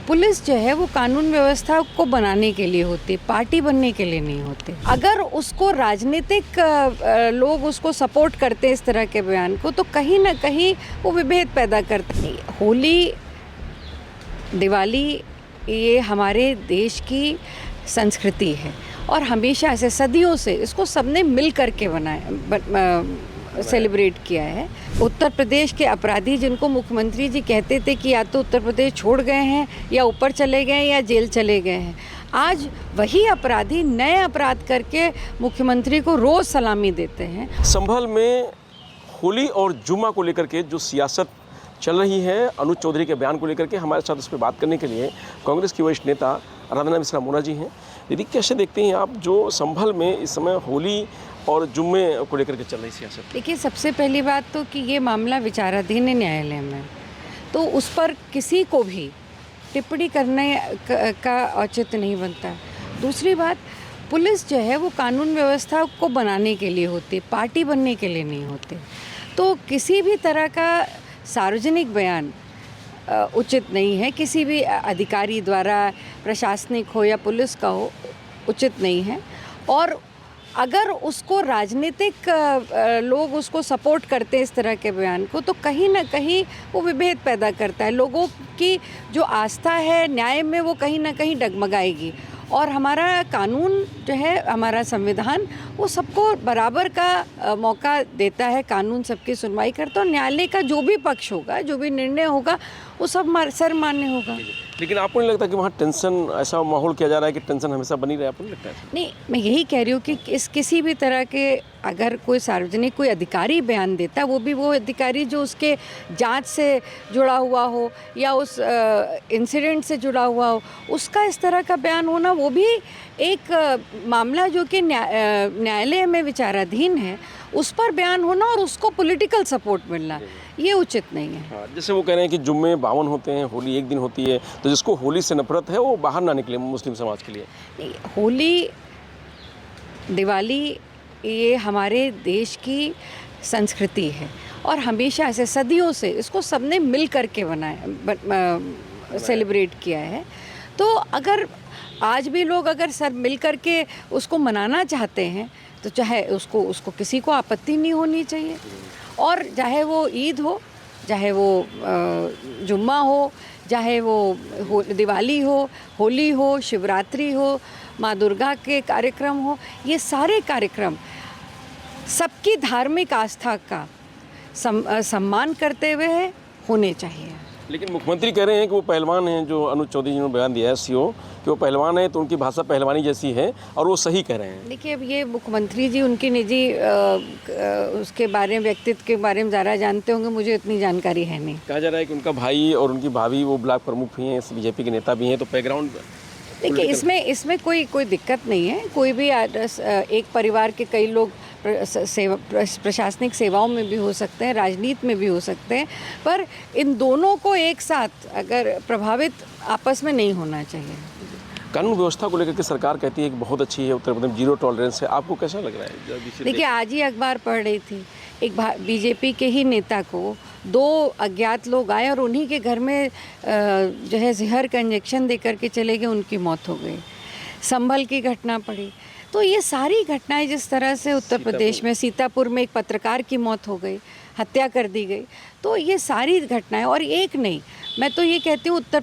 Police जो है वो कानून व्यवस्था को बनाने के लिए होती है, पार्टी बनने के लिए नहीं होती। अगर उसको राजनीतिक लोग उसको सपोर्ट करते इस तरह के बयान को, तो कहीं ना कहीं वो विभेद पैदा करते। होली, दिवाली ये हमारे देश की संस्कृति है और हमेशा से सदियों से इसको सबने मिल करके सेलिब्रेट किया है। उत्तर प्रदेश के अपराधी जिनको मुख्यमंत्री जी कहते थे कि या तो उत्तर प्रदेश छोड़ गए हैं या ऊपर चले गए हैं या जेल चले गए हैं, आज वही अपराधी नए अपराध करके मुख्यमंत्री को रोज़ सलामी देते हैं। संभल में होली और जुम्मा को लेकर के जो सियासत चल रही है, अनुज चौधरी के बयान को लेकर के हमारे साथ इस पर बात करने के लिए कांग्रेस की वरिष्ठ नेता आराधना मिश्रा मोना जी हैं। दीदी, कैसे देखते हैं आप जो संभल में इस समय होली और जुम्मे को लेकर के चल रही सियासत? देखिए, सबसे पहली बात तो कि ये मामला विचाराधीन है न्यायालय में, तो उस पर किसी को भी टिप्पणी करने का औचित्य नहीं बनता। दूसरी बात, पुलिस जो है वो कानून व्यवस्था को बनाने के लिए होती है, पार्टी बनने के लिए नहीं होती। तो किसी भी तरह का सार्वजनिक बयान उचित नहीं है, किसी भी अधिकारी द्वारा, प्रशासनिक हो या पुलिस का हो, उचित नहीं है। और अगर उसको राजनीतिक लोग उसको सपोर्ट करते इस तरह के बयान को, तो कहीं ना कहीं वो विभेद पैदा करता है। लोगों की जो आस्था है न्याय में वो कहीं ना कहीं डगमगाएगी। और हमारा कानून जो है, हमारा संविधान, वो सबको बराबर का मौका देता है। कानून सबकी सुनवाई करता है और न्यायालय का जो भी पक्ष होगा, जो भी निर्णय होगा, वो सब सर्वमान्य होगा। लेकिन आपको नहीं लगता कि वहाँ टेंशन, ऐसा माहौल किया जा रहा है कि टेंशन हमेशा बनी रहे? आपको नहीं लगता है? नहीं, मैं यही कह रही हूँ कि किसी भी तरह के अगर कोई सार्वजनिक कोई अधिकारी बयान देता है, वो भी वो अधिकारी जो उसके जांच से जुड़ा हुआ हो या उस इंसिडेंट से जुड़ा हुआ हो, उसका इस तरह का बयान होना, वो भी एक मामला जो कि न्यायालय में विचाराधीन है, उस पर बयान होना और उसको पॉलिटिकल सपोर्ट मिलना, ये उचित नहीं है। हाँ, जैसे वो कह रहे हैं कि जुम्मे 52 होते हैं, होली एक दिन होती है, तो जिसको होली से नफरत है वो बाहर ना निकले मुस्लिम समाज के लिए। नहीं, होली, दिवाली ये हमारे देश की संस्कृति है और हमेशा से सदियों से इसको सबने मिल करके सेलिब्रेट किया है। तो अगर आज भी लोग अगर सब मिल करके उसको मनाना चाहते हैं, तो चाहे उसको किसी को आपत्ति नहीं होनी चाहिए। और चाहे वो ईद हो, चाहे वो जुम्मा हो, चाहे वो दिवाली हो, होली हो, शिवरात्रि हो, माँ दुर्गा के कार्यक्रम हो, ये सारे कार्यक्रम सबकी धार्मिक आस्था का सम्मान करते हुए होने चाहिए। लेकिन मुख्यमंत्री कह रहे हैं कि वो पहलवान हैं, जो अनुज चौधरी जी ने बयान दिया है, सीओ, कि वो पहलवान है, तो उनकी भाषा पहलवानी जैसी है और वो सही कह रहे हैं। देखिए, अब ये मुख्यमंत्री जी उनकी निजी उसके बारे में, व्यक्तित्व के बारे में ज़्यादा जानते होंगे, मुझे इतनी जानकारी है नहीं। कहा जा रहा है कि उनका भाई और उनकी भाभी वो ब्लॉक प्रमुख भी हैं, बीजेपी के नेता भी हैं, तो बैकग्राउंड। देखिए, इसमें कोई दिक्कत नहीं है। कोई भी एक परिवार के कई लोग प्रशासनिक सेवाओं में भी हो सकते हैं, राजनीति में भी हो सकते हैं, पर इन दोनों को एक साथ अगर प्रभावित आपस में नहीं होना चाहिए। कानून व्यवस्था को लेकर के सरकार कहती है कि बहुत अच्छी है, उत्तर प्रदेश जीरो टॉलरेंस है। आपको कैसा लग रहा है? देखिए, आज ही अखबार पढ़ रही थी, एक बीजेपी के ही नेता को 2 अज्ञात लोग आए और उन्हीं के घर में जो है जहर का इंजेक्शन दे करके चले गए, उनकी मौत हो गई। संभल की घटना पड़ी। तो ये सारी घटनाएं जिस तरह से उत्तर प्रदेश में, सीतापुर में एक पत्रकार की मौत हो गई, हत्या कर दी गई, तो ये सारी घटनाएं, और एक नहीं, मैं तो ये कहती हूँ उत्तर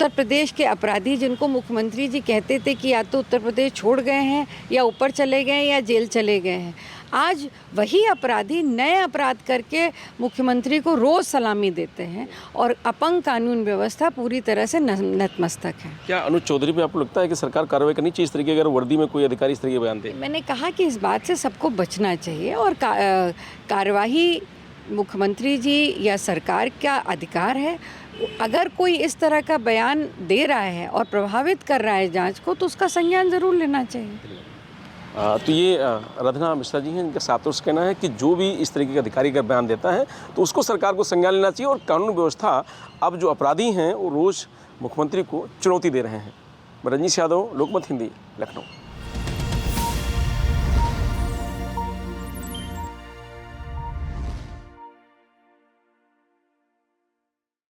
प्रदेश के अपराधी जिनको मुख्यमंत्री जी कहते थे कि या तो उत्तर प्रदेश छोड़ गए हैं या ऊपर चले गए हैं या जेल चले गए हैं, आज वही अपराधी नए अपराध करके मुख्यमंत्री को रोज़ सलामी देते हैं और अपंग कानून व्यवस्था पूरी तरह से नतमस्तक है। क्या अनुज चौधरी पे आपको लगता है कि सरकार कार्रवाई करनी चाहिए इस तरीके, अगर वर्दी में कोई अधिकारी इस तरीके बयान दे? मैंने कहा कि इस बात से सबको बचना चाहिए और कार्यवाही मुख्यमंत्री जी या सरकार का अधिकार है। अगर कोई इस तरह का बयान दे रहा है और प्रभावित कर रहा है जांच को, तो उसका संज्ञान ज़रूर लेना चाहिए। तो ये आराधना मिश्रा जी हैं, इनका साफ तौर से कहना है कि जो भी इस तरीके का अधिकारी का बयान देता है तो उसको सरकार को संज्ञान लेना चाहिए और कानून व्यवस्था, अब जो अपराधी हैं वो रोज़ मुख्यमंत्री को चुनौती दे रहे हैं। रजनीश यादव, लोकमत हिंदी, लखनऊ।